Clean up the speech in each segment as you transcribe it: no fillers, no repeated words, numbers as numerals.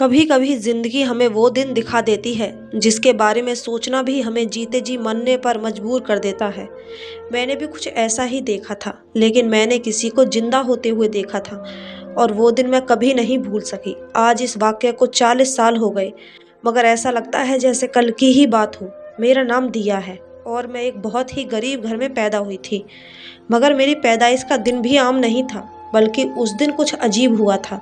कभी कभी जिंदगी हमें वो दिन दिखा देती है जिसके बारे में सोचना भी हमें जीते जी मरने पर मजबूर कर देता है। मैंने भी कुछ ऐसा ही देखा था, लेकिन मैंने किसी को जिंदा होते हुए देखा था और वो दिन मैं कभी नहीं भूल सकी। आज इस वाक्य को 40 साल हो गए, मगर ऐसा लगता है जैसे कल की ही बात हो। मेरा नाम दिया है और मैं एक बहुत ही गरीब घर में पैदा हुई थी। मगर मेरी पैदाइश का दिन भी आम नहीं था, बल्कि उस दिन कुछ अजीब हुआ था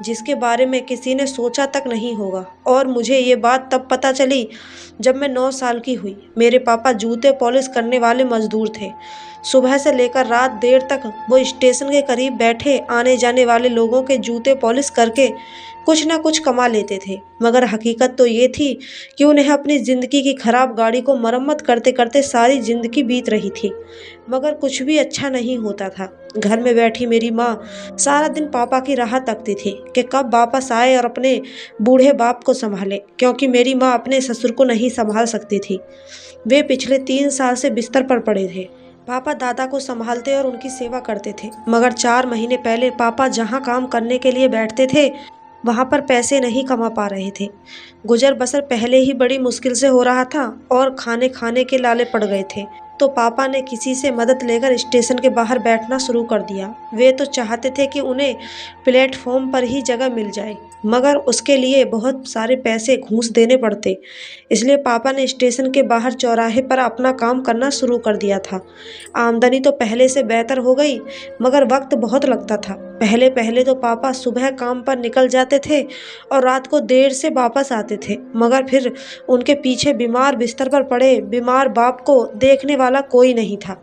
जिसके बारे में किसी ने सोचा तक नहीं होगा। और मुझे ये बात तब पता चली जब मैं 9 साल की हुई। मेरे पापा जूते पॉलिश करने वाले मजदूर थे। सुबह से लेकर रात देर तक वो स्टेशन के करीब बैठे आने जाने वाले लोगों के जूते पॉलिश करके कुछ ना कुछ कमा लेते थे। मगर हकीकत तो ये थी कि उन्हें अपनी ज़िंदगी की खराब गाड़ी को मरम्मत करते करते सारी ज़िंदगी बीत रही थी, मगर कुछ भी अच्छा नहीं होता था। घर में बैठी मेरी माँ सारा दिन पापा की राह तकती थी कि कब वापस आए और अपने बूढ़े बाप को संभाले, क्योंकि मेरी माँ अपने ससुर को नहीं संभाल सकती थी। वे पिछले 3 साल से बिस्तर पर पड़े थे। पापा दादा को संभालते और उनकी सेवा करते थे, मगर 4 महीने पहले पापा जहाँ काम करने के लिए बैठते थे वहाँ पर पैसे नहीं कमा पा रहे थे। गुजर बसर पहले ही बड़ी मुश्किल से हो रहा था और खाने खाने के लाले पड़ गए थे, तो पापा ने किसी से मदद लेकर स्टेशन के बाहर बैठना शुरू कर दिया। वे तो चाहते थे कि उन्हें प्लेटफॉर्म पर ही जगह मिल जाए, मगर उसके लिए बहुत सारे पैसे घूंस देने पड़ते। इसलिए पापा ने स्टेशन के बाहर चौराहे पर अपना काम करना शुरू कर दिया था। आमदनी तो पहले से बेहतर हो गई, मगर वक्त बहुत लगता था। पहले पहले तो पापा सुबह काम पर निकल जाते थे और रात को देर से वापस आते थे, मगर फिर उनके पीछे बीमार बिस्तर पर पड़े बीमार बाप को देखने वाला कोई नहीं था।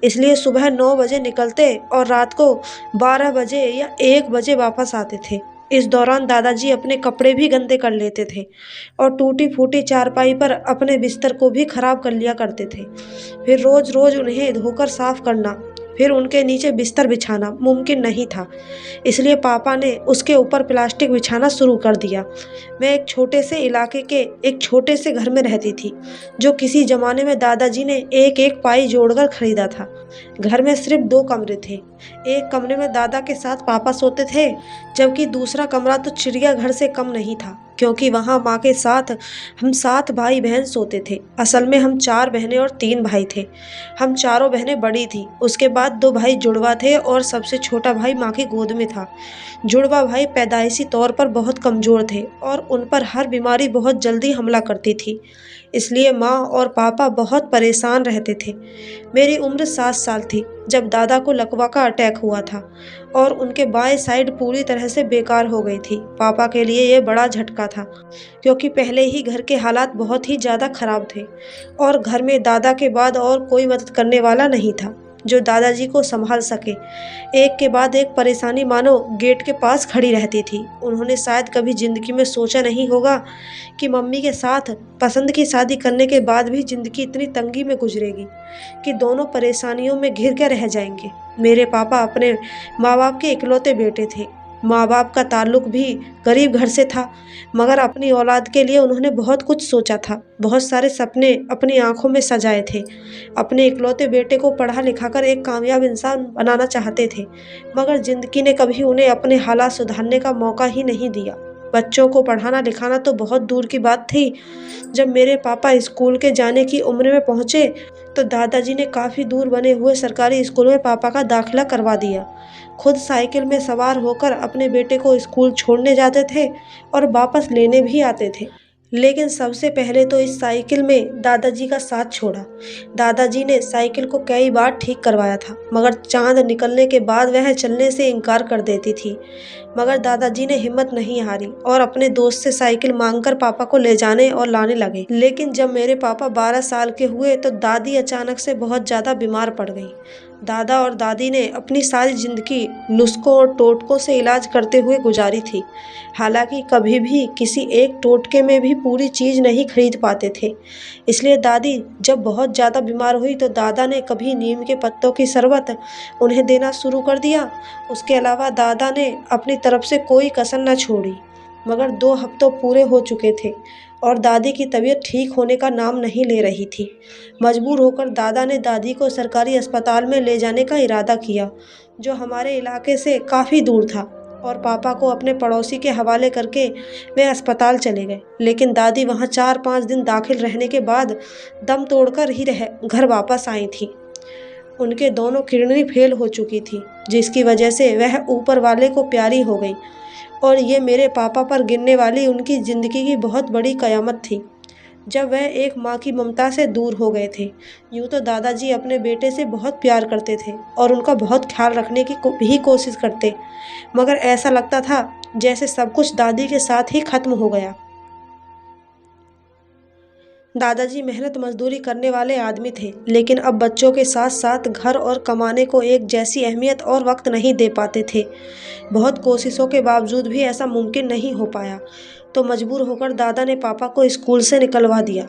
इसलिए सुबह 9 बजे निकलते और रात को 12 बजे या 1 बजे वापस आते थे। इस दौरान दादाजी अपने कपड़े भी गंदे कर लेते थे और टूटी फूटी चारपाई पर अपने बिस्तर को भी खराब कर लिया करते थे। फिर रोज रोज उन्हें धोकर साफ करना, फिर उनके नीचे बिस्तर बिछाना मुमकिन नहीं था। इसलिए पापा ने उसके ऊपर प्लास्टिक बिछाना शुरू कर दिया। मैं एक छोटे से इलाके के एक छोटे से घर में रहती थी, जो किसी ज़माने में दादाजी ने एक एक पाई जोड़कर खरीदा था। घर में सिर्फ 2 कमरे थे। एक कमरे में दादा के साथ पापा सोते थे, जबकि दूसरा कमरा तो चिड़ियाघर से कम नहीं था, क्योंकि वहाँ माँ के साथ हम 7 भाई बहन सोते थे। असल में हम 4 बहनें और 3 भाई थे। हम चारों बहनें बड़ी थी, उसके बाद 2 भाई जुड़वा थे और सबसे छोटा भाई माँ की गोद में था। जुड़वा भाई पैदाइशी तौर पर बहुत कमज़ोर थे और उन पर हर बीमारी बहुत जल्दी हमला करती थी। इसलिए माँ और पापा बहुत परेशान रहते थे। मेरी उम्र 7 साल थी जब दादा को लकवा का अटैक हुआ था और उनके बाएं साइड पूरी तरह से बेकार हो गई थी। पापा के लिए ये बड़ा झटका था, क्योंकि पहले ही घर के हालात बहुत ही ज़्यादा खराब थे और घर में दादा के बाद और कोई मदद करने वाला नहीं था जो दादाजी को संभाल सके। एक के बाद एक परेशानी मानो गेट के पास खड़ी रहती थी। उन्होंने शायद कभी ज़िंदगी में सोचा नहीं होगा कि मम्मी के साथ पसंद की शादी करने के बाद भी ज़िंदगी इतनी तंगी में गुजरेगी कि दोनों परेशानियों में घिर के रह जाएंगे। मेरे पापा अपने माँ बाप के इकलौते बेटे थे। माँ बाप का ताल्लुक भी गरीब घर से था, मगर अपनी औलाद के लिए उन्होंने बहुत कुछ सोचा था। बहुत सारे सपने अपनी आंखों में सजाए थे। अपने इकलौते बेटे को पढ़ा लिखाकर एक कामयाब इंसान बनाना चाहते थे, मगर ज़िंदगी ने कभी उन्हें अपने हालात सुधारने का मौका ही नहीं दिया। बच्चों को पढ़ाना लिखाना तो बहुत दूर की बात थी। जब मेरे पापा स्कूल के जाने की उम्र में पहुँचे तो दादाजी ने काफ़ी दूर बने हुए सरकारी स्कूल में पापा का दाखिला करवा दिया। खुद साइकिल में सवार होकर अपने बेटे को स्कूल छोड़ने जाते थे और वापस लेने भी आते थे। लेकिन सबसे पहले तो इस साइकिल में दादाजी का साथ छोड़ा। दादाजी ने साइकिल को कई बार ठीक करवाया था, मगर चांद निकलने के बाद वह चलने से इनकार कर देती थी। मगर दादाजी ने हिम्मत नहीं हारी और अपने दोस्त से साइकिल मांगकर पापा को ले जाने और लाने लगे। लेकिन जब मेरे पापा 12 साल के हुए तो दादी अचानक से बहुत ज़्यादा बीमार पड़ गई। दादा और दादी ने अपनी सारी ज़िंदगी नुस्खों और टोटकों से इलाज करते हुए गुजारी थी। हालांकि कभी भी किसी एक टोटके में भी पूरी चीज़ नहीं खरीद पाते थे। इसलिए दादी जब बहुत ज़्यादा बीमार हुई तो दादा ने कभी नीम के पत्तों की शरबत उन्हें देना शुरू कर दिया। उसके अलावा दादा ने अपनी तरफ से कोई कसर न छोड़ी। मगर 2 हफ्तों पूरे हो चुके थे और दादी की तबीयत ठीक होने का नाम नहीं ले रही थी। मजबूर होकर दादा ने दादी को सरकारी अस्पताल में ले जाने का इरादा किया, जो हमारे इलाके से काफ़ी दूर था और पापा को अपने पड़ोसी के हवाले करके वे अस्पताल चले गए। लेकिन दादी वहाँ 4-5 दिन दाखिल रहने के बाद दम तोड़कर ही घर वापस आई थी। उनके दोनों किडनी फेल हो चुकी थी, जिसकी वजह से वह ऊपर वाले को प्यारी हो गई और ये मेरे पापा पर गिरने वाली उनकी ज़िंदगी की बहुत बड़ी क़यामत थी, जब वह एक माँ की ममता से दूर हो गए थे। यूँ तो दादाजी अपने बेटे से बहुत प्यार करते थे और उनका बहुत ख्याल रखने की भी कोशिश करते, मगर ऐसा लगता था जैसे सब कुछ दादी के साथ ही ख़त्म हो गया। दादाजी मेहनत मजदूरी करने वाले आदमी थे, लेकिन अब बच्चों के साथ साथ घर और कमाने को एक जैसी अहमियत और वक्त नहीं दे पाते थे। बहुत कोशिशों के बावजूद भी ऐसा मुमकिन नहीं हो पाया, तो मजबूर होकर दादा ने पापा को स्कूल से निकलवा दिया।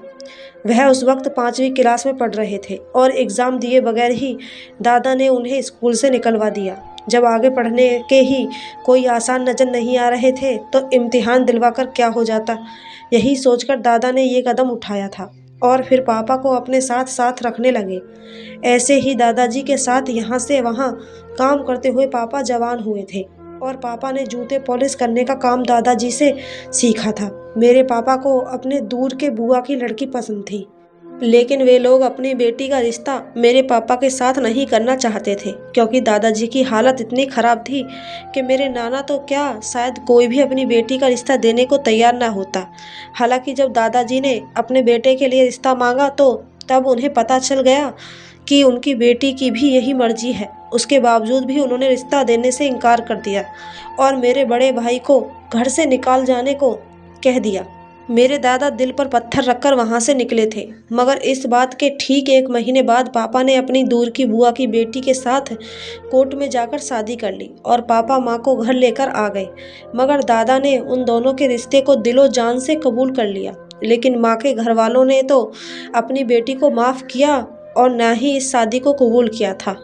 वह उस वक्त 5वीं क्लास में पढ़ रहे थे और एग्ज़ाम दिए बगैर ही दादा ने उन्हें स्कूल से निकलवा दिया। जब आगे पढ़ने के ही कोई आसान नज़र नहीं आ रहे थे, तो इम्तिहान दिलवाकर क्या हो जाता, यही सोचकर दादा ने ये कदम उठाया था और फिर पापा को अपने साथ साथ रखने लगे। ऐसे ही दादाजी के साथ यहाँ से वहाँ काम करते हुए पापा जवान हुए थे और पापा ने जूते पॉलिश करने का काम दादाजी से सीखा था। मेरे पापा को अपने दूर के बुआ की लड़की पसंद थी, लेकिन वे लोग अपनी बेटी का रिश्ता मेरे पापा के साथ नहीं करना चाहते थे, क्योंकि दादाजी की हालत इतनी ख़राब थी कि मेरे नाना तो क्या, शायद कोई भी अपनी बेटी का रिश्ता देने को तैयार ना होता। हालांकि जब दादाजी ने अपने बेटे के लिए रिश्ता मांगा तो तब उन्हें पता चल गया कि उनकी बेटी की भी यही मर्जी है। उसके बावजूद भी उन्होंने रिश्ता देने से इनकार कर दिया और मेरे बड़े भाई को घर से निकाल जाने को कह दिया। मेरे दादा दिल पर पत्थर रखकर वहाँ से निकले थे, मगर इस बात के ठीक 1 महीने बाद पापा ने अपनी दूर की बुआ की बेटी के साथ कोर्ट में जाकर शादी कर ली और पापा माँ को घर लेकर आ गए। मगर दादा ने उन दोनों के रिश्ते को दिलो जान से कबूल कर लिया, लेकिन माँ के घर वालों ने तो अपनी बेटी को माफ़ किया और ना ही इस शादी को कबूल किया था,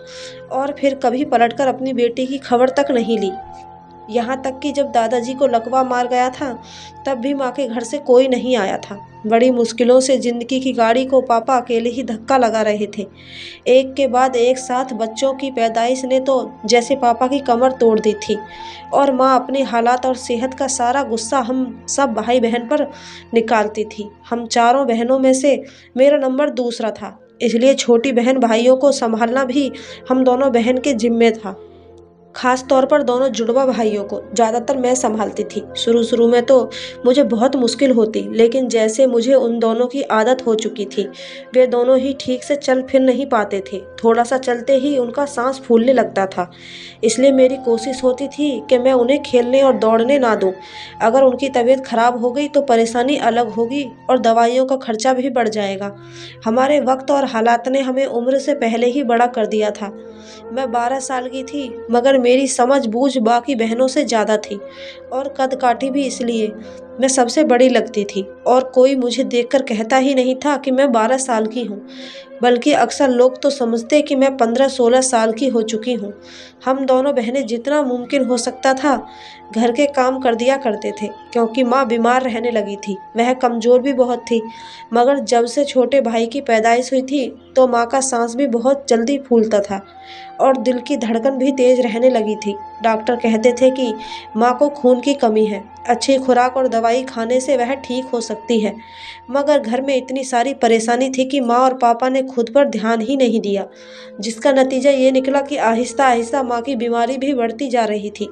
और फिर कभी पलटकर अपनी बेटी की खबर तक नहीं ली। यहाँ तक कि जब दादाजी को लकवा मार गया था, तब भी माँ के घर से कोई नहीं आया था। बड़ी मुश्किलों से ज़िंदगी की गाड़ी को पापा अकेले ही धक्का लगा रहे थे। एक के बाद एक साथ बच्चों की पैदाइश ने तो जैसे पापा की कमर तोड़ दी थी, और माँ अपने हालात और सेहत का सारा गुस्सा हम सब भाई बहन पर निकालती थी। हम चारों बहनों में से मेरा नंबर दूसरा था, इसलिए छोटी बहन भाइयों को संभालना भी हम दोनों बहन के जिम्मे था। खास तौर पर दोनों जुड़वा भाइयों को ज़्यादातर मैं संभालती थी। शुरू में तो मुझे बहुत मुश्किल होती, लेकिन जैसे मुझे उन दोनों की आदत हो चुकी थी। वे दोनों ही ठीक से चल फिर नहीं पाते थे, थोड़ा सा चलते ही उनका सांस फूलने लगता था। इसलिए मेरी कोशिश होती थी कि मैं उन्हें खेलने और दौड़ने ना दूँ। अगर उनकी तबीयत खराब हो गई तो परेशानी अलग होगी और दवाइयों का खर्चा भी बढ़ जाएगा। हमारे वक्त और हालात ने हमें उम्र से पहले ही बड़ा कर दिया था। मैं 12 साल की थी, मगर मेरी समझ बूझ बाकी बहनों से ज़्यादा थी, और कद काठी भी इसलिए मैं सबसे बड़ी लगती थी और कोई मुझे देखकर कहता ही नहीं था कि मैं 12 साल की हूँ, बल्कि अक्सर लोग तो समझते कि मैं 15-16 साल की हो चुकी हूँ। हम दोनों बहनें जितना मुमकिन हो सकता था घर के काम कर दिया करते थे, क्योंकि माँ बीमार रहने लगी थी। वह कमज़ोर भी बहुत थी, मगर जब से छोटे भाई की पैदाइश हुई थी तो माँ का सांस भी बहुत जल्दी फूलता था और दिल की धड़कन भी तेज़ रहने लगी थी। डॉक्टर कहते थे कि माँ को खून की कमी है, अच्छी खुराक और दवाई खाने से वह ठीक हो सकती है। मगर घर में इतनी सारी परेशानी थी कि माँ और पापा ने खुद पर ध्यान ही नहीं दिया, जिसका नतीजा ये निकला कि आहिस्ता आहिस्ता माँ की बीमारी भी बढ़ती जा रही थी।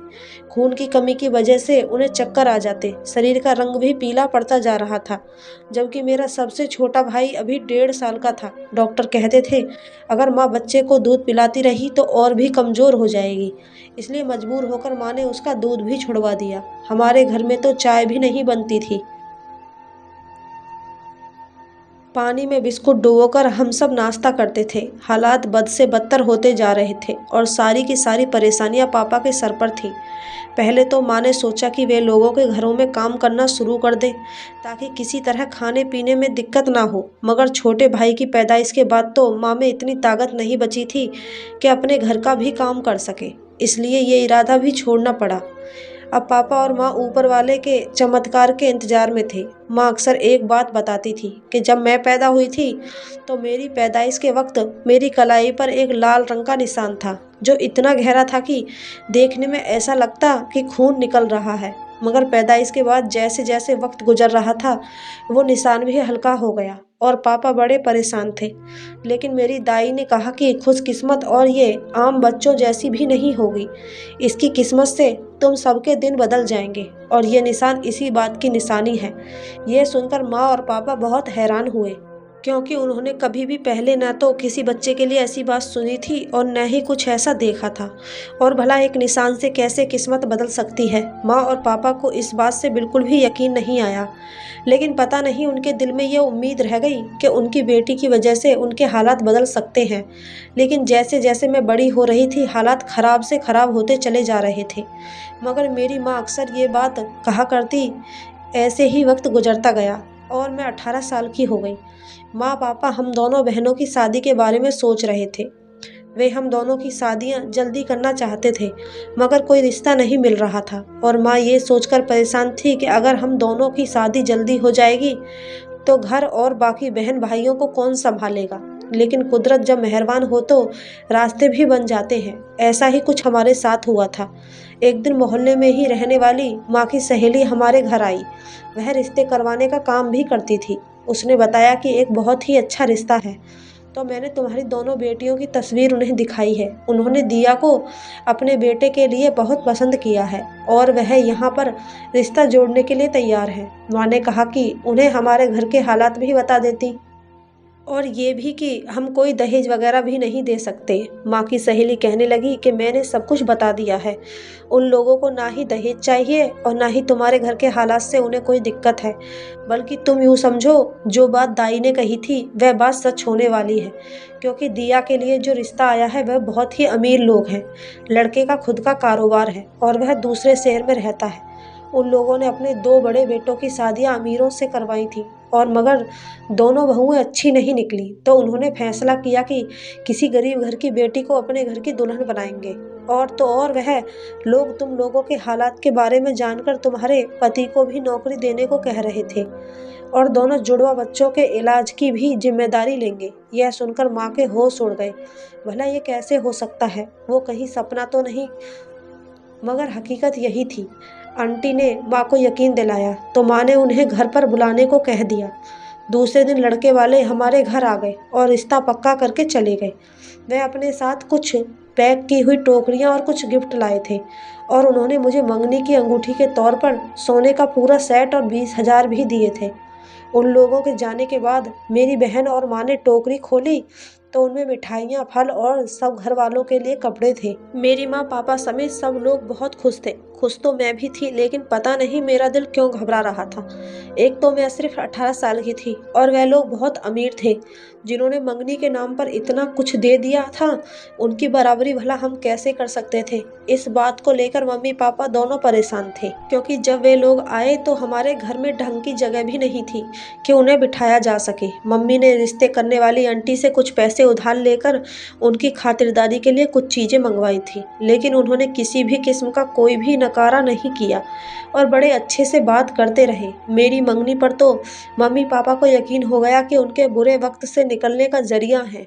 खून की कमी की वजह से उन्हें चक्कर आ जाते, शरीर का रंग भी पीला पड़ता जा रहा था, जबकि मेरा सबसे छोटा भाई अभी 1.5 साल का था। डॉक्टर कहते थे अगर माँ बच्चे को दूध पिलाती रही तो और भी कमज़ोर हो जाएगी, इसलिए मजबूर होकर माँ ने उसका दूध भी छुड़वा दिया। हमारे घर में तो चाय भी नहीं बनती थी। पानी में बिस्कुट डुबोकर हम सब नाश्ता करते थे। हालात बद से बदतर होते जा रहे थे और सारी की सारी परेशानियां पापा के सर पर थीं। पहले तो माँ ने सोचा कि वे लोगों के घरों में काम करना शुरू कर दें, ताकि किसी तरह खाने पीने में दिक्कत ना हो। मगर छोटे भाई की पैदाइश के बाद तो माँ में इतनी ताकत नहीं बची थी कि अपने घर का भी काम कर सके, इसलिए ये इरादा भी छोड़ना पड़ा। अब पापा और माँ ऊपर वाले के चमत्कार के इंतजार में थे। माँ अक्सर एक बात बताती थी कि जब मैं पैदा हुई थी तो मेरी पैदाइश के वक्त मेरी कलाई पर एक लाल रंग का निशान था। जो इतना गहरा था कि देखने में ऐसा लगता कि खून निकल रहा है। मगर पैदाइश के बाद जैसे जैसे वक्त गुजर रहा था, वो निशान भी हल्का हो गया और पापा बड़े परेशान थे। लेकिन मेरी दाई ने कहा कि खुशकिस्मत और ये आम बच्चों जैसी भी नहीं होगी। इसकी किस्मत से तुम सबके दिन बदल जाएंगे और ये निशान इसी बात की निशानी है। ये सुनकर माँ और पापा बहुत हैरान हुए, क्योंकि उन्होंने कभी भी पहले न तो किसी बच्चे के लिए ऐसी बात सुनी थी और न ही कुछ ऐसा देखा था। और भला एक निशान से कैसे किस्मत बदल सकती है। माँ और पापा को इस बात से बिल्कुल भी यकीन नहीं आया, लेकिन पता नहीं उनके दिल में ये उम्मीद रह गई कि उनकी बेटी की वजह से उनके हालात बदल सकते हैं। लेकिन जैसे जैसे मैं बड़ी हो रही थी, हालात ख़राब से ख़राब होते चले जा रहे थे। मगर मेरी माँ अक्सर ये बात कहा करती। ऐसे ही वक्त गुजरता गया और मैं 18 साल की हो गई। माँ पापा हम दोनों बहनों की शादी के बारे में सोच रहे थे। वे हम दोनों की शादियाँ जल्दी करना चाहते थे, मगर कोई रिश्ता नहीं मिल रहा था। और माँ ये सोचकर परेशान थी कि अगर हम दोनों की शादी जल्दी हो जाएगी तो घर और बाकी बहन भाइयों को कौन संभालेगा। लेकिन कुदरत जब मेहरबान हो तो रास्ते भी बन जाते हैं। ऐसा ही कुछ हमारे साथ हुआ था। एक दिन मोहल्ले में ही रहने वाली माँ की सहेली हमारे घर आई। वह रिश्ते करवाने का काम भी करती थी। उसने बताया कि एक बहुत ही अच्छा रिश्ता है। तो मैंने तुम्हारी दोनों बेटियों की तस्वीर उन्हें दिखाई है। उन्होंने दिया को अपने बेटे के लिए बहुत पसंद किया है और वह यहाँ पर रिश्ता जोड़ने के लिए तैयार है। माँ ने कहा कि उन्हें हमारे घर के हालात भी बता देती और ये भी कि हम कोई दहेज वगैरह भी नहीं दे सकते। माँ की सहेली कहने लगी कि मैंने सब कुछ बता दिया है। उन लोगों को ना ही दहेज चाहिए और ना ही तुम्हारे घर के हालात से उन्हें कोई दिक्कत है, बल्कि तुम यूँ समझो जो बात दाई ने कही थी वह बात सच होने वाली है। क्योंकि दिया के लिए जो रिश्ता आया है वह बहुत ही अमीर लोग हैं। लड़के का खुद का कारोबार है और वह दूसरे शहर में रहता है। उन लोगों ने अपने 2 बड़े बेटों की शादियां अमीरों से करवाई थी और मगर दोनों बहुएं अच्छी नहीं निकली। तो उन्होंने फैसला किया कि किसी गरीब घर की बेटी को अपने घर की दुल्हन बनाएंगे। और तो और वह लोग तुम लोगों के हालात के बारे में जानकर तुम्हारे पति को भी नौकरी देने को कह रहे थे और दोनों जुड़वा बच्चों के इलाज की भी जिम्मेदारी लेंगे। यह सुनकर माँ के होश उड़ गए। भला ये कैसे हो सकता है? वो कहीं सपना तो नहीं? मगर हकीकत यही थी। आंटी ने माँ को यकीन दिलाया तो माँ ने उन्हें घर पर बुलाने को कह दिया। दूसरे दिन लड़के वाले हमारे घर आ गए और रिश्ता पक्का करके चले गए। वह अपने साथ कुछ पैक की हुई टोकरियाँ और कुछ गिफ्ट लाए थे और उन्होंने मुझे मंगनी की अंगूठी के तौर पर सोने का पूरा सेट और 20,000 भी दिए थे। उन लोगों के जाने के बाद मेरी बहन और माँ ने टोकरी खोली तो उनमें मिठाइयाँ, फल और सब घर वालों के लिए कपड़े थे। मेरी माँ पापा समेत सब लोग बहुत खुश थे। खुश तो मैं भी थी, लेकिन पता नहीं मेरा दिल क्यों घबरा रहा था। एक तो मैं सिर्फ 18 साल की थी और वह लोग बहुत अमीर थे जिन्होंने मंगनी के नाम पर इतना कुछ दे दिया था। उनकी बराबरी भला हम कैसे कर सकते थे? इस बात को लेकर मम्मी पापा दोनों परेशान थे, क्योंकि जब वे लोग आए तो हमारे घर में ढंग की जगह भी नहीं थी कि उन्हें बिठाया जा सके। मम्मी ने रिश्ते करने वाली आंटी से कुछ पैसे उधार लेकर उनकी खातिरदारी के लिए कुछ चीज़ें मंगवाई थी, लेकिन उन्होंने किसी भी किस्म का कोई भी नकारा नहीं किया और बड़े अच्छे से बात करते रहे। मेरी मंगनी पर तो मम्मी पापा को यकीन हो गया कि उनके बुरे वक्त से निकलने का जरिया है।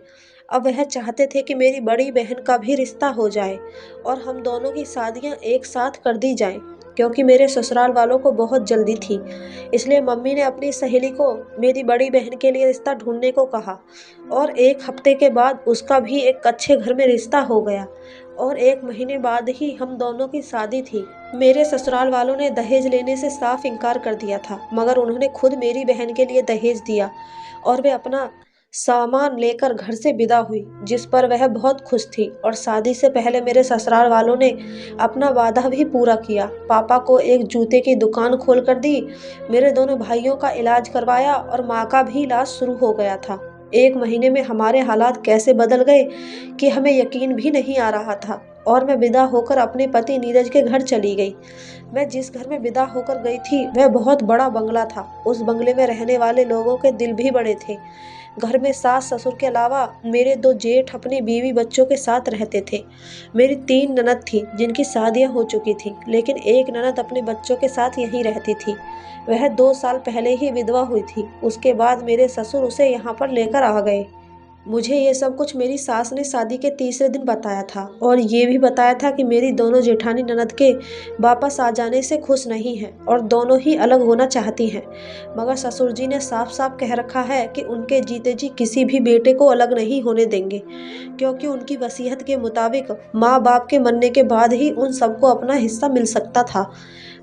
अब वह चाहते थे कि मेरी बड़ी बहन का भी रिश्ता हो जाए और हम दोनों की शादियां एक साथ कर दी जाएं, क्योंकि मेरे ससुराल वालों को बहुत जल्दी थी। इसलिए मम्मी ने अपनी सहेली को मेरी बड़ी बहन के लिए रिश्ता ढूंढने को कहा और 1 हफ्ते के बाद उसका भी एक अच्छे घर में रिश्ता हो गया और 1 महीने बाद ही हम दोनों की शादी थी। मेरे ससुराल वालों ने दहेज लेने से साफ इनकार कर दिया था, मगर उन्होंने खुद मेरी बहन के लिए दहेज दिया और वे अपना सामान लेकर घर से विदा हुई, जिस पर वह बहुत खुश थी। और शादी से पहले मेरे ससुराल वालों ने अपना वादा भी पूरा किया। पापा को एक जूते की दुकान खोल कर दी, मेरे दोनों भाइयों का इलाज करवाया और माँ का भी इलाज शुरू हो गया था। 1 महीने में हमारे हालात कैसे बदल गए कि हमें यकीन भी नहीं आ रहा था और मैं विदा होकर अपने पति नीरज के घर चली गई। मैं जिस घर में विदा होकर गई थी वह बहुत बड़ा बंगला था। उस बंगले में रहने वाले लोगों के दिल भी बड़े थे। घर में सास ससुर के अलावा मेरे 2 जेठ अपनी बीवी बच्चों के साथ रहते थे। मेरी 3 ननद थी जिनकी शादियां हो चुकी थी, लेकिन एक ननद अपने बच्चों के साथ यहीं रहती थी। वह 2 साल पहले ही विधवा हुई थी। उसके बाद मेरे ससुर उसे यहाँ पर लेकर आ गए। मुझे ये सब कुछ मेरी सास ने शादी के तीसरे दिन बताया था और ये भी बताया था कि मेरी दोनों जेठानी ननद के वापस आ जाने से खुश नहीं हैं और दोनों ही अलग होना चाहती हैं। मगर ससुर जी ने साफ साफ कह रखा है कि उनके जीते जी किसी भी बेटे को अलग नहीं होने देंगे, क्योंकि उनकी वसीयत के मुताबिक माँ बाप के मरने के बाद ही उन सबको अपना हिस्सा मिल सकता था।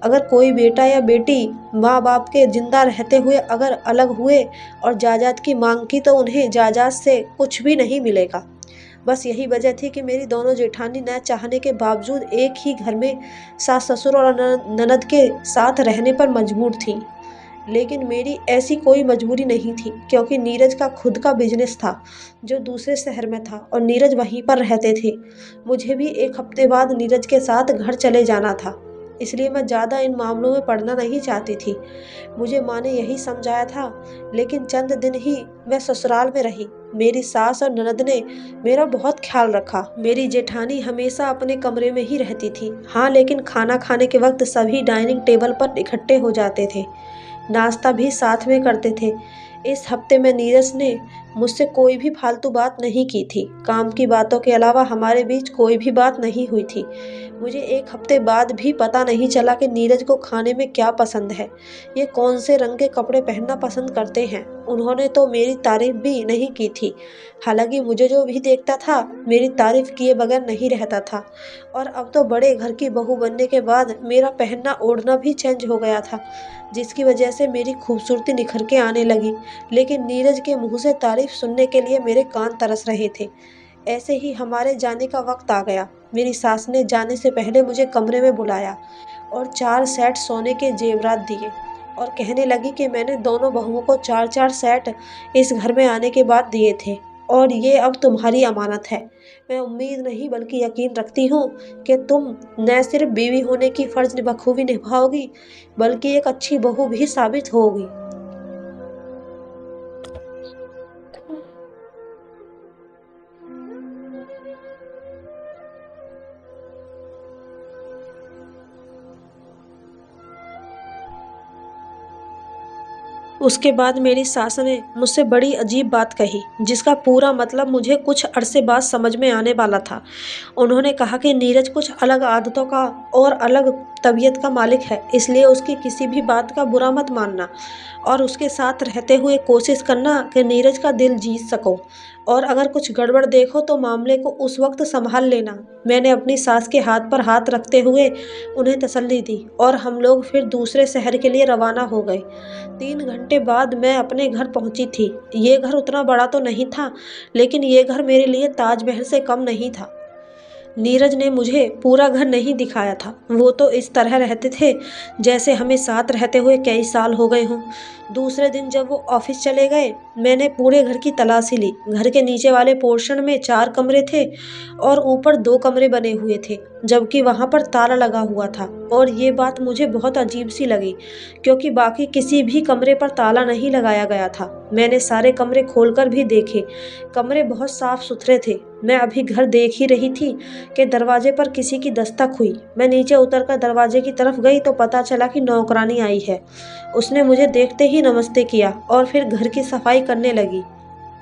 अगर कोई बेटा या बेटी माँ बाप के जिंदा रहते हुए अगर अलग हुए और जायदाद की मांग की तो उन्हें जायदाद से कुछ भी नहीं मिलेगा। बस यही वजह थी कि मेरी दोनों जेठानी न चाहने के बावजूद एक ही घर में सास ससुर और ननद के साथ रहने पर मजबूर थी। लेकिन मेरी ऐसी कोई मजबूरी नहीं थी, क्योंकि नीरज का खुद का बिजनेस था जो दूसरे शहर में था और नीरज वहीं पर रहते थे। मुझे भी एक हफ्ते बाद नीरज के साथ घर चले जाना था, इसलिए मैं ज़्यादा इन मामलों में पड़ना नहीं चाहती थी। मुझे माँ ने यही समझाया था। लेकिन चंद दिन ही मैं ससुराल में रही। मेरी सास और ननद ने मेरा बहुत ख्याल रखा। मेरी जेठानी हमेशा अपने कमरे में ही रहती थी। हाँ, लेकिन खाना खाने के वक्त सभी डाइनिंग टेबल पर इकट्ठे हो जाते थे, नाश्ता भी साथ में करते थे। इस हफ्ते में नीरज ने मुझसे कोई भी फालतू बात नहीं की थी। काम की बातों के अलावा हमारे बीच कोई भी बात नहीं हुई थी। मुझे एक हफ्ते बाद भी पता नहीं चला कि नीरज को खाने में क्या पसंद है, ये कौन से रंग के कपड़े पहनना पसंद करते हैं। उन्होंने तो मेरी तारीफ भी नहीं की थी। हालांकि मुझे जो भी देखता था मेरी तारीफ किए बगैर नहीं रहता था। और अब तो बड़े घर की बहू बनने के बाद मेरा पहनना ओढ़ना भी चेंज हो गया था, जिसकी वजह से मेरी खूबसूरती निखर के आने लगी। लेकिन नीरज के मुंह से तारीफ सुनने के लिए मेरे कान तरस रहे थे। ऐसे ही हमारे जाने का वक्त आ गया। मेरी सास ने जाने से पहले मुझे कमरे में बुलाया और 4 सेट सोने के जेवरात दिए और कहने लगी कि मैंने दोनों बहुओं को 4-4 सेट इस घर में आने के बाद दिए थे और ये अब तुम्हारी अमानत है। मैं उम्मीद नहीं बल्कि यकीन रखती हूँ कि तुम न सिर्फ बीवी होने की फर्ज बखूबी निभाओगी बल्कि एक अच्छी बहू भी साबित होगी। उसके बाद मेरी सास ने मुझसे बड़ी अजीब बात कही, जिसका पूरा मतलब मुझे कुछ अरसे बाद समझ में आने वाला था। उन्होंने कहा कि नीरज कुछ अलग आदतों का और अलग तबीयत का मालिक है, इसलिए उसकी किसी भी बात का बुरा मत मानना और उसके साथ रहते हुए कोशिश करना कि नीरज का दिल जीत सको। और अगर कुछ गड़बड़ देखो तो मामले को उस वक्त संभाल लेना। मैंने अपनी सास के हाथ पर हाथ रखते हुए उन्हें तसल्ली दी और हम लोग फिर दूसरे शहर के लिए रवाना हो गए। 3 घंटे बाद मैं अपने घर पहुंची थी। ये घर उतना बड़ा तो नहीं था, लेकिन ये घर मेरे लिए ताजमहल से कम नहीं था। नीरज ने मुझे पूरा घर नहीं दिखाया था। वो तो इस तरह रहते थे जैसे हमें साथ रहते हुए कई साल हो गए हों। दूसरे दिन जब वो ऑफिस चले गए, मैंने पूरे घर की तलाशी ली। घर के नीचे वाले पोर्शन में 4 कमरे थे और ऊपर 2 कमरे बने हुए थे, जबकि वहाँ पर ताला लगा हुआ था। और ये बात मुझे बहुत अजीब सी लगी, क्योंकि बाकी किसी भी कमरे पर ताला नहीं लगाया गया था। मैंने सारे कमरे खोलकर भी देखे। कमरे बहुत साफ सुथरे थे। मैं अभी घर देख ही रही थी कि दरवाजे पर किसी की दस्तक हुई। मैं नीचे उतरकर दरवाजे की तरफ गई तो पता चला कि नौकरानी आई है। उसने मुझे देखते ही नमस्ते किया और फिर घर की सफाई करने लगी।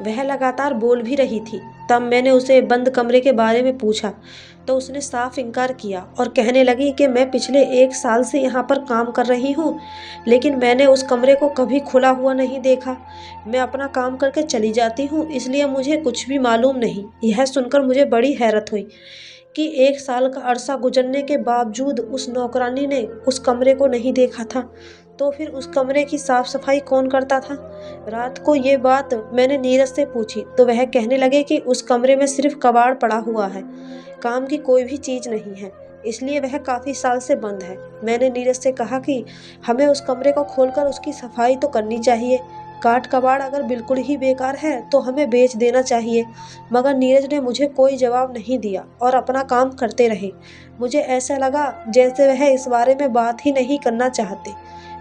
वह लगातार बोल भी रही थी। तब मैंने उसे बंद कमरे के बारे में पूछा तो उसने साफ इनकार किया और कहने लगी कि मैं पिछले 1 साल से यहाँ पर काम कर रही हूँ, लेकिन मैंने उस कमरे को कभी खुला हुआ नहीं देखा। मैं अपना काम करके चली जाती हूँ, इसलिए मुझे कुछ भी मालूम नहीं। यह सुनकर मुझे बड़ी हैरत हुई कि 1 साल का अरसा गुजरने के बावजूद उस नौकरानी ने उस कमरे को नहीं देखा था। तो फिर उस कमरे की साफ सफाई कौन करता था? रात को ये बात मैंने नीरज से पूछी तो वह कहने लगे कि उस कमरे में सिर्फ कबाड़ पड़ा हुआ है, काम की कोई भी चीज़ नहीं है, इसलिए वह काफ़ी साल से बंद है। मैंने नीरज से कहा कि हमें उस कमरे को खोलकर उसकी सफाई तो करनी चाहिए। काट कबाड़ अगर बिल्कुल ही बेकार है तो हमें बेच देना चाहिए। मगर नीरज ने मुझे कोई जवाब नहीं दिया और अपना काम करते रहे। मुझे ऐसा लगा जैसे वह इस बारे में बात ही नहीं करना चाहते।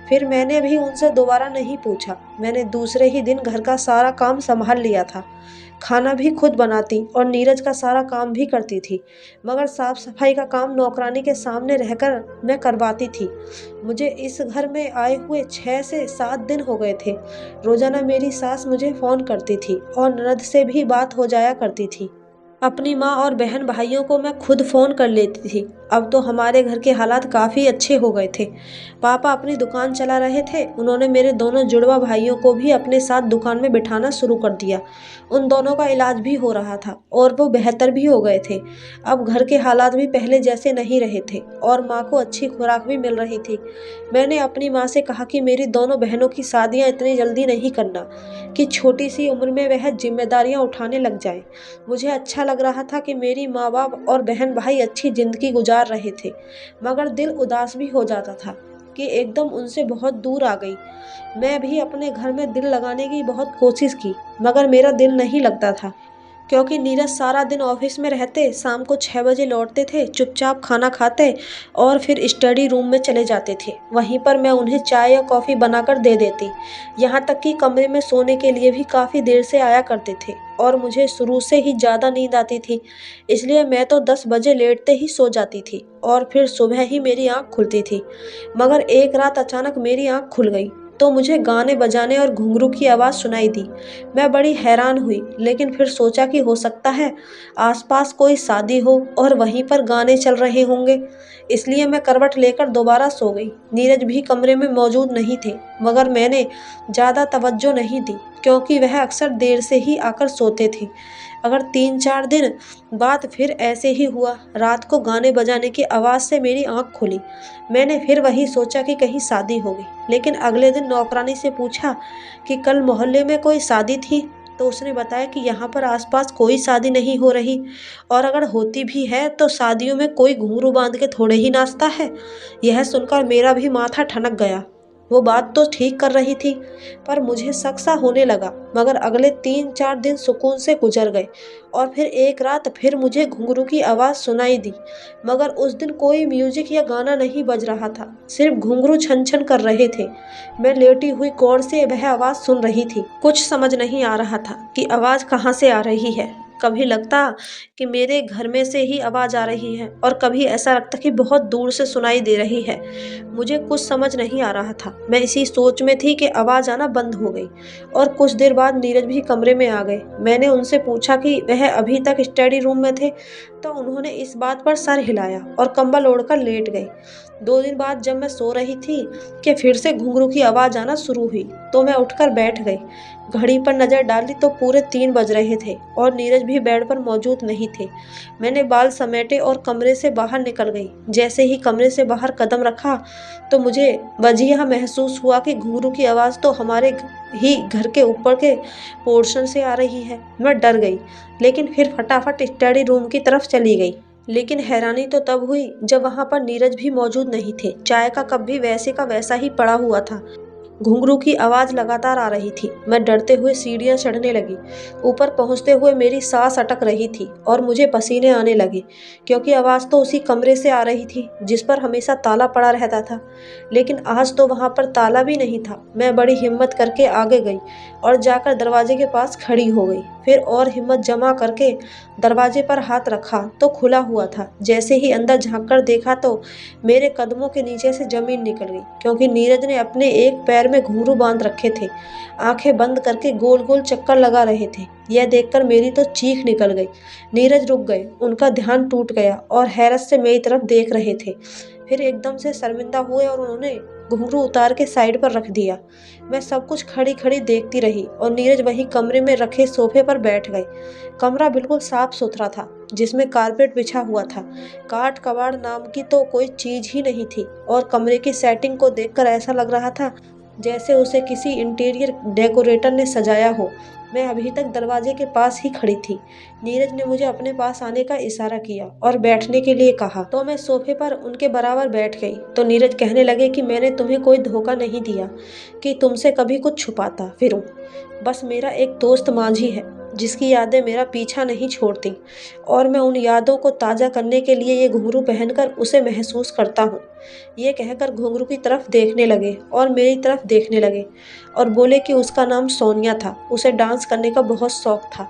फिर मैंने भी उनसे दोबारा नहीं पूछा। मैंने दूसरे ही दिन घर का सारा काम संभाल लिया था। खाना भी खुद बनाती और नीरज का सारा काम भी करती थी, मगर साफ सफाई का काम नौकरानी के सामने रहकर मैं करवाती थी। मुझे इस घर में आए हुए 6 से 7 दिन हो गए थे। रोजाना मेरी सास मुझे फ़ोन करती थी और ननद से भी बात हो जाया करती थी। अपनी माँ और बहन भाइयों को मैं खुद फ़ोन कर लेती थी। अब तो हमारे घर के हालात काफ़ी अच्छे हो गए थे। पापा अपनी दुकान चला रहे थे। उन्होंने मेरे दोनों जुड़वा भाइयों को भी अपने साथ दुकान में बिठाना शुरू कर दिया। उन दोनों का इलाज भी हो रहा था और वो बेहतर भी हो गए थे। अब घर के हालात भी पहले जैसे नहीं रहे थे और माँ को अच्छी खुराक भी मिल रही थी। मैंने अपनी माँ से कहा कि मेरी दोनों बहनों की शादियाँ इतनी जल्दी नहीं करना, कि छोटी सी उम्र में वह जिम्मेदारियाँ उठाने लग जाए। मुझे अच्छा लग रहा था कि मेरी माँ बाप और बहन भाई अच्छी ज़िंदगी गुजार रहे थे, मगर दिल उदास भी हो जाता था कि एकदम उनसे बहुत दूर आ गई। मैं भी अपने घर में दिल लगाने की बहुत कोशिश की, मगर मेरा दिल नहीं लगता था, क्योंकि नीरज सारा दिन ऑफिस में रहते, शाम को 6 बजे लौटते थे, चुपचाप खाना खाते और फिर स्टडी रूम में चले जाते थे। वहीं पर मैं उन्हें चाय या कॉफ़ी बनाकर दे देती। यहाँ तक कि कमरे में सोने के लिए भी काफ़ी देर से आया करते थे और मुझे शुरू से ही ज़्यादा नींद आती थी, इसलिए मैं तो 10 बजे लेटते ही सो जाती थी और फिर सुबह ही मेरी आँख खुलती थी। मगर एक रात अचानक मेरी आँख खुल गई तो मुझे गाने बजाने और घुंघरू की आवाज़ सुनाई दी। मैं बड़ी हैरान हुई, लेकिन फिर सोचा कि हो सकता है आसपास कोई शादी हो और वहीं पर गाने चल रहे होंगे, इसलिए मैं करवट लेकर दोबारा सो गई। नीरज भी कमरे में मौजूद नहीं थे, मगर मैंने ज़्यादा तवज्जो नहीं दी, क्योंकि वह अक्सर देर से ही आकर सोते थे। अगर 3-4 दिन बाद फिर ऐसे ही हुआ। रात को गाने बजाने की आवाज़ से मेरी आँख खुली। मैंने फिर वही सोचा कि कहीं शादी हो गई, लेकिन अगले दिन नौकरानी से पूछा कि कल मोहल्ले में कोई शादी थी, तो उसने बताया कि यहाँ पर आसपास कोई शादी नहीं हो रही, और अगर होती भी है तो शादियों में कोई घुंघरू बांध के थोड़े ही नाचता है। यह सुनकर मेरा भी माथा ठनक गया। वो बात तो ठीक कर रही थी, पर मुझे शक सा होने लगा। मगर अगले 3-4 दिन सुकून से गुजर गए और फिर एक रात फिर मुझे घुंघरू की आवाज़ सुनाई दी, मगर उस दिन कोई म्यूजिक या गाना नहीं बज रहा था, सिर्फ घुंघरू छन छन कर रहे थे। मैं लेटी हुई गौर से वह आवाज़ सुन रही थी। कुछ समझ नहीं आ रहा था कि आवाज़ कहाँ से आ रही है। कभी लगता कि मेरे घर में से ही आवाज़ आ रही है और कभी ऐसा लगता कि बहुत दूर से सुनाई दे रही है। मुझे कुछ समझ नहीं आ रहा था। मैं इसी सोच में थी कि आवाज़ आना बंद हो गई और कुछ देर बाद नीरज भी कमरे में आ गए। मैंने उनसे पूछा कि वह अभी तक स्टडी रूम में थे, तो उन्होंने इस बात पर सर हिलाया और कंबल ओढ़कर लेट गए। 2 दिन बाद जब मैं सो रही थी कि फिर से घुंघरू की आवाज़ आना शुरू हुई, तो मैं उठकर बैठ गई। घड़ी पर नज़र डाली तो पूरे 3 बज रहे थे और नीरज भी बेड पर मौजूद नहीं थे। मैंने बाल समेटे और कमरे से बाहर निकल गई। जैसे ही कमरे से बाहर कदम रखा तो मुझे वजीहा महसूस हुआ कि घुंघरू की आवाज़ तो हमारे ही घर के ऊपर के पोर्शन से आ रही है। मैं डर गई, लेकिन फिर फटाफट स्टडी रूम की तरफ चली गई। लेकिन हैरानी तो तब हुई जब वहाँ पर नीरज भी मौजूद नहीं थे। चाय का कप भी वैसे का वैसा ही पड़ा हुआ था। घुंघरू की आवाज़ लगातार आ रही थी। मैं डरते हुए सीढ़ियाँ चढ़ने लगी। ऊपर पहुँचते हुए मेरी सांस अटक रही थी और मुझे पसीने आने लगे, क्योंकि आवाज़ तो उसी कमरे से आ रही थी जिस पर हमेशा ताला पड़ा रहता था, लेकिन आज तो वहाँ पर ताला भी नहीं था। मैं बड़ी हिम्मत करके आगे गई और जाकर दरवाजे के पास खड़ी हो गई। फिर और हिम्मत जमा करके दरवाजे पर हाथ रखा तो खुला हुआ था। जैसे ही अंदर झांककर देखा तो मेरे कदमों के नीचे से ज़मीन निकल गई, क्योंकि नीरज ने अपने एक पैर में घुंघरू बांध रखे थे। आंखें बंद करके गोल गोल चक्कर लगा रहे थे। यह देखकर मेरी तो चीख निकल गई। नीरज रुक गए, उनका ध्यान टूट गया और हैरत से मेरी तरफ देख रहे थे। फिर एकदम से शर्मिंदा हुए और उन्होंने घुंघरू उतार के साइड पर रख दिया। मैं सब कुछ खड़ी खड़ी देखती रही और नीरज वही कमरे में रखे सोफे पर बैठ गए। कमरा बिल्कुल साफ सुथरा था, जिसमें कारपेट बिछा हुआ था। काट कबाड़ नाम की तो कोई चीज ही नहीं थी और कमरे की सेटिंग को देखकर ऐसा लग रहा था जैसे उसे किसी इंटीरियर डेकोरेटर ने सजाया हो। मैं अभी तक दरवाजे के पास ही खड़ी थी। नीरज ने मुझे अपने पास आने का इशारा किया और बैठने के लिए कहा, तो मैं सोफे पर उनके बराबर बैठ गई। तो नीरज कहने लगे कि मैंने तुम्हें कोई धोखा नहीं दिया कि तुमसे कभी कुछ छुपाता फिरूं। बस मेरा एक दोस्त मांझी है जिसकी यादें मेरा पीछा नहीं छोड़ती, और मैं उन यादों को ताज़ा करने के लिए ये घुंघरू पहनकर उसे महसूस करता हूँ। ये कहकर घुंघरू की तरफ देखने लगे और मेरी तरफ देखने लगे और बोले कि उसका नाम सोनिया था। उसे डांस करने का बहुत शौक था।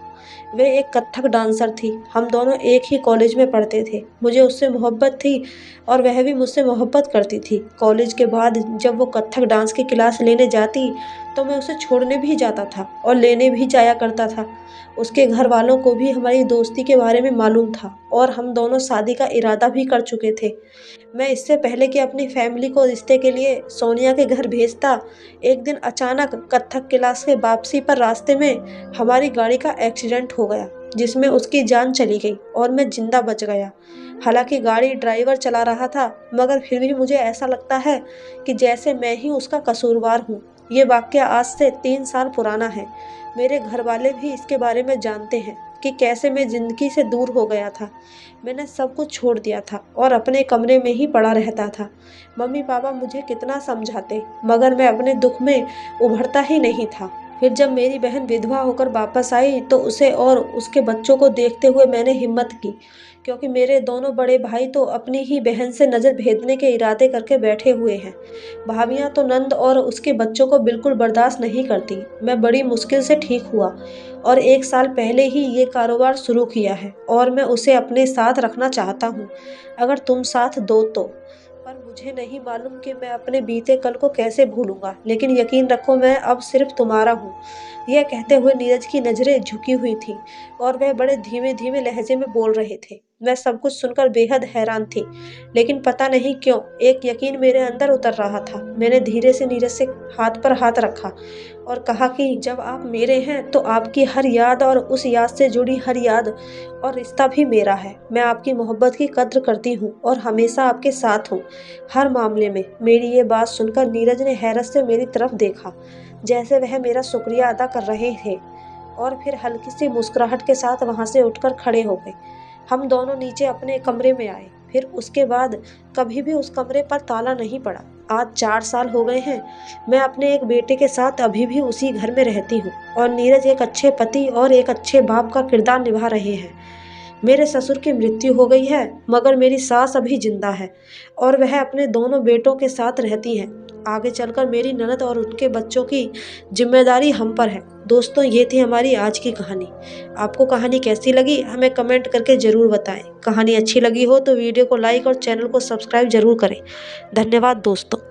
वे एक कथक डांसर थी। हम दोनों एक ही कॉलेज में पढ़ते थे। मुझे उससे मोहब्बत थी और वह भी मुझसे मोहब्बत करती थी। कॉलेज के बाद जब वो कथक डांस की क्लास लेने जाती तो मैं उसे छोड़ने भी जाता था और लेने भी जाया करता था। उसके घर वालों को भी हमारी दोस्ती के बारे में मालूम था और हम दोनों शादी का इरादा भी कर चुके थे। मैं इससे पहले कि अपनी फैमिली को रिश्ते के लिए सोनिया के घर भेजता, एक दिन अचानक कथक क्लास के वापसी पर रास्ते में हमारी गाड़ी का एक्सीडेंट हो गया, जिसमें उसकी जान चली गई और मैं जिंदा बच गया। हालांकि गाड़ी ड्राइवर चला रहा था, मगर फिर भी मुझे ऐसा लगता है कि जैसे मैं ही उसका कसूरवार हूँ। ये वाकया आज से 3 साल पुराना है। मेरे घर वाले भी इसके बारे में जानते हैं कि कैसे मैं ज़िंदगी से दूर हो गया था। मैंने सब कुछ छोड़ दिया था और अपने कमरे में ही पड़ा रहता था। मम्मी पापा मुझे कितना समझाते, मगर मैं अपने दुख में उभरता ही नहीं था। फिर जब मेरी बहन विधवा होकर वापस आई तो उसे और उसके बच्चों को देखते हुए मैंने हिम्मत की, क्योंकि मेरे दोनों बड़े भाई तो अपनी ही बहन से नज़र भेदने के इरादे करके बैठे हुए हैं। भाभियाँ तो नंद और उसके बच्चों को बिल्कुल बर्दाश्त नहीं करती। मैं बड़ी मुश्किल से ठीक हुआ और 1 साल पहले ही ये कारोबार शुरू किया है और मैं उसे अपने साथ रखना चाहता हूँ, अगर तुम साथ दो तो। पर मुझे नहीं मालूम कि मैं अपने बीते कल को कैसे भूलूंगा, लेकिन यकीन रखो मैं अब सिर्फ तुम्हारा हूँ। यह कहते हुए नीरज की नज़रें झुकी हुई थीं और वह बड़े धीमे धीमे लहजे में बोल रहे थे। मैं सब कुछ सुनकर बेहद हैरान थी, लेकिन पता नहीं क्यों एक यकीन मेरे अंदर उतर रहा था। मैंने धीरे से नीरज से हाथ पर हाथ रखा और कहा कि जब आप मेरे हैं तो आपकी हर याद और उस याद से जुड़ी हर याद और रिश्ता भी मेरा है। मैं आपकी मोहब्बत की कद्र करती हूँ और हमेशा आपके साथ हूँ, हर मामले में। मेरी ये बात सुनकर नीरज ने हैरत से मेरी तरफ देखा, जैसे वह मेरा शुक्रिया अदा कर रहे थे, और फिर हल्की सी मुस्कुराहट के साथ वहाँ से उठकर खड़े हो गए। हम दोनों नीचे अपने कमरे में आए। फिर उसके बाद कभी भी उस कमरे पर ताला नहीं पड़ा। आज 4 साल हो गए हैं। मैं अपने एक बेटे के साथ अभी भी उसी घर में रहती हूँ और नीरज एक अच्छे पति और एक अच्छे बाप का किरदार निभा रहे हैं। मेरे ससुर की मृत्यु हो गई है, मगर मेरी सास अभी जिंदा है और वह अपने दोनों बेटों के साथ रहती हैं। आगे चलकर मेरी ननद और उनके बच्चों की जिम्मेदारी हम पर है। दोस्तों, ये थी हमारी आज की कहानी। आपको कहानी कैसी लगी हमें कमेंट करके ज़रूर बताएं। कहानी अच्छी लगी हो तो वीडियो को लाइक और चैनल को सब्सक्राइब ज़रूर करें। धन्यवाद दोस्तों।